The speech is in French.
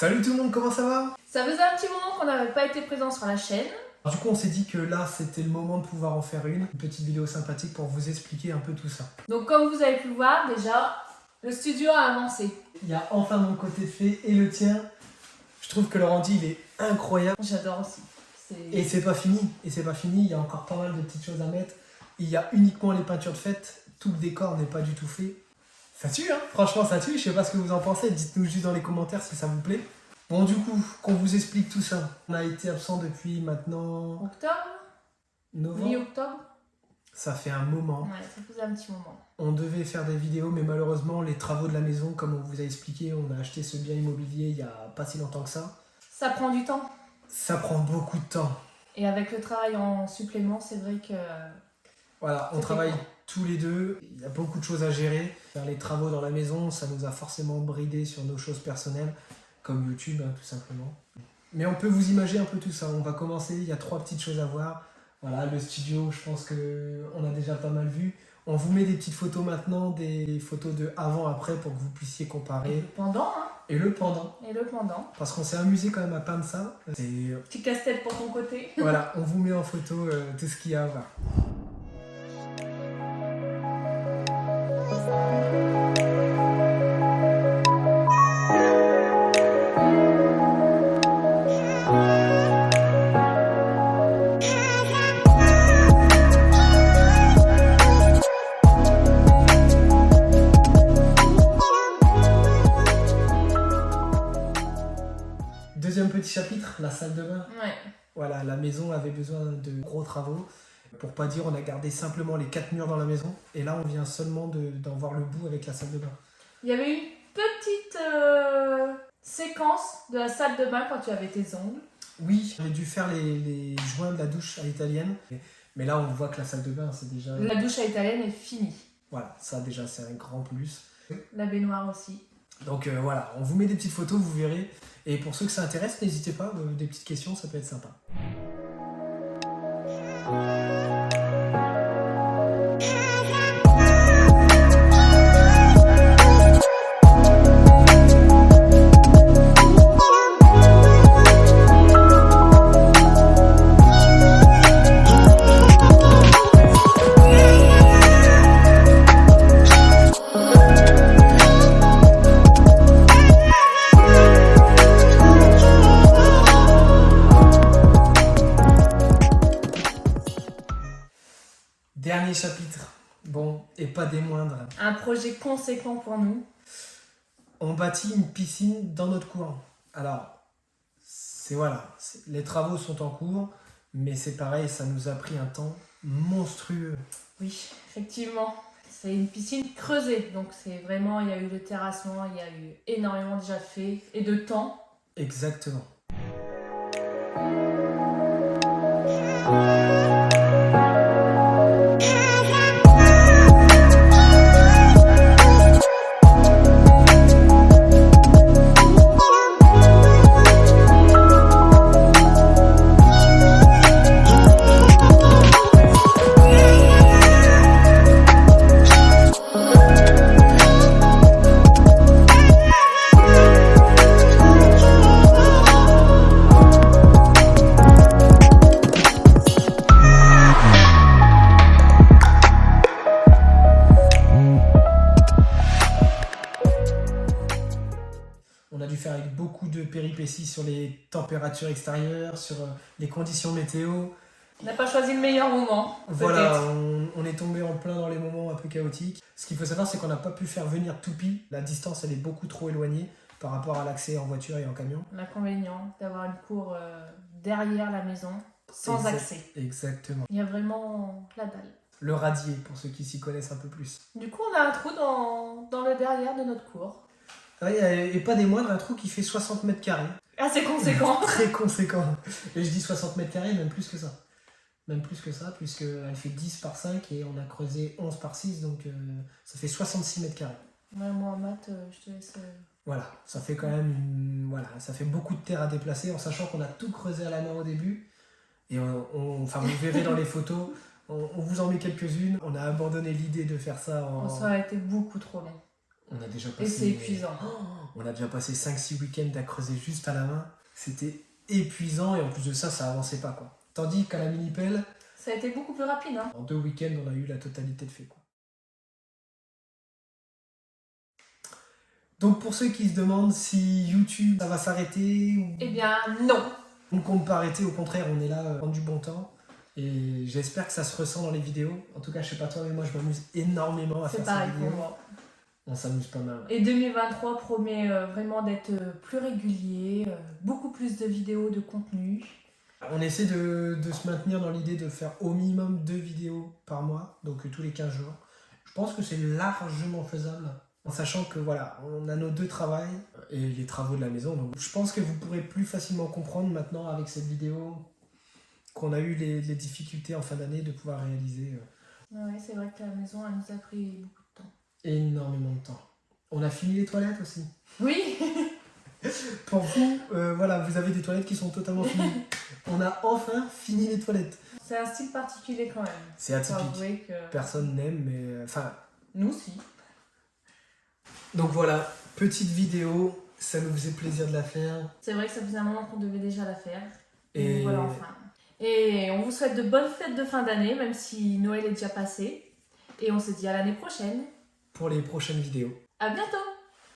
Salut tout le monde, comment ça va? Ça faisait un petit moment qu'on n'avait pas été présent sur la chaîne. Du coup on s'est dit que là c'était le moment de pouvoir en faire une petite vidéo sympathique pour vous expliquer un peu tout ça. Donc comme vous avez pu le voir, déjà, le studio a avancé. Il y a enfin mon côté de fée et le tien. Je trouve que le rendu il est incroyable. J'adore aussi. Et c'est pas fini, il y a encore pas mal de petites choses à mettre. Il y a uniquement les peintures de fête, tout le décor n'est pas du tout fait. Ça tue hein, franchement ça tue, je sais pas ce que vous en pensez, dites-nous juste dans les commentaires si ça vous plaît. Bon du coup, qu'on vous explique tout ça. On a été absent depuis maintenant... Octobre, novembre. mi-octobre. Ça fait un moment. Ouais, ça faisait un petit moment. On devait faire des vidéos, mais malheureusement, les travaux de la maison, comme on vous a expliqué, on a acheté ce bien immobilier il y a pas si longtemps que ça. Ça prend du temps. Ça prend beaucoup de temps. Et avec le travail en supplément, c'est vrai que... Voilà, on travaille tous les deux. Il y a beaucoup de choses à gérer. Faire les travaux dans la maison, ça nous a forcément bridé sur nos choses personnelles, comme YouTube, hein, tout simplement. Mais on peut vous imaginer un peu tout ça. On va commencer, il y a 3 petites choses à voir. Voilà, le studio, je pense qu'on a déjà pas mal vu. On vous met des petites photos maintenant, des photos de avant-après pour que vous puissiez comparer. Et le pendant, hein. Et le pendant. Et le pendant. Parce qu'on s'est amusé quand même à peindre ça. Petit casse-tête pour ton côté. Voilà, on vous met en photo tout ce qu'il y a à voir. Deuxième petit chapitre, la salle de bain. Ouais. Voilà, la maison avait besoin de gros travaux. Pour pas dire, on a gardé simplement les 4 murs dans la maison. Et là, on vient seulement d'en voir le bout avec la salle de bain. Il y avait une petite séquence de la salle de bain quand tu avais tes ongles. Oui, j'ai dû faire les joints de la douche à l'italienne. Mais là, on voit que la salle de bain, c'est déjà... La douche à l'italienne est finie. Voilà, ça déjà, c'est un grand plus. La baignoire aussi. Donc voilà, on vous met des petites photos, vous verrez. Et pour ceux que ça intéresse, n'hésitez pas, des petites questions, ça peut être sympa. Dernier chapitre, bon, et pas des moindres. Un projet conséquent pour nous. On bâtit une piscine dans notre cour. Alors, les travaux sont en cours, mais c'est pareil, ça nous a pris un temps monstrueux. Oui, effectivement. C'est une piscine creusée, donc c'est vraiment, il y a eu le terrassement, il y a eu énormément déjà fait, et de temps. Exactement. On a dû faire avec beaucoup de péripéties sur les températures extérieures, sur les conditions météo. On n'a pas choisi le meilleur moment. Voilà, on est tombé en plein dans les moments un peu chaotiques. Ce qu'il faut savoir, c'est qu'on n'a pas pu faire venir Toupie. La distance, elle est beaucoup trop éloignée par rapport à l'accès en voiture et en camion. L'inconvénient d'avoir une cour derrière la maison, sans accès. Exactement. Il y a vraiment la dalle. Le radier, pour ceux qui s'y connaissent un peu plus. Du coup, on a un trou dans le derrière de notre cour. Ouais, et pas des moindres, un trou qui fait 60 mètres carrés. Assez conséquent. Très conséquent. Et je dis 60 mètres carrés, même plus que ça. Même plus que ça, puisqu'elle fait 10 par 5 et on a creusé 11 par 6, donc ça fait 66 mètres carrés. Ouais, moi en maths, je te laisse... Voilà, ça fait quand même ça fait beaucoup de terre à déplacer, en sachant qu'on a tout creusé à la main au début. Et enfin, vous verrez dans les photos, on vous en met quelques-unes. On a abandonné l'idée de faire ça en... Ça a été beaucoup trop long. On a déjà Et passé... c'est épuisant. On a déjà passé 5-6 week-ends à creuser juste à la main. C'était épuisant et en plus de ça, ça avançait pas, quoi. Tandis qu'à la mini-pelle, Ça a été beaucoup plus rapide, hein. en 2 week-ends, on a eu la totalité de fait, quoi. Donc pour ceux qui se demandent si YouTube ça va s'arrêter ou Eh bien, non. on ne compte pas arrêter, au contraire on est là prendre du bon temps et j'espère que ça se ressent dans les vidéos. En tout cas je sais pas toi mais moi je m'amuse énormément à C'est faire pareil ces pour vidéos. moi. On s'amuse pas mal. Et 2023 promet vraiment d'être plus régulier, beaucoup plus de vidéos, de contenu. On essaie de se maintenir dans l'idée de faire au minimum 2 vidéos par mois, donc tous les 15 jours. Je pense que c'est largement faisable. En sachant que voilà, on a nos 2 travails et les travaux de la maison. Donc je pense que vous pourrez plus facilement comprendre maintenant avec cette vidéo qu'on a eu les difficultés en fin d'année de pouvoir réaliser Ouais, c'est vrai que la maison, elle nous a pris beaucoup de temps. énormément de temps. On a fini les toilettes aussi. Oui. Pour vous, voilà, vous avez des toilettes qui sont totalement finies. On a enfin fini les toilettes. C'est un style particulier quand même. C'est Faut atypique. avouer que... Personne n'aime, mais enfin. Nous, si. Donc voilà, petite vidéo, ça nous faisait plaisir de la faire. C'est vrai que ça faisait un moment qu'on devait déjà la faire. Et Voilà, enfin. Et on vous souhaite de bonnes fêtes de fin d'année, même si Noël est déjà passé. Et on se dit à l'année prochaine. pour les prochaines vidéos. À bientôt!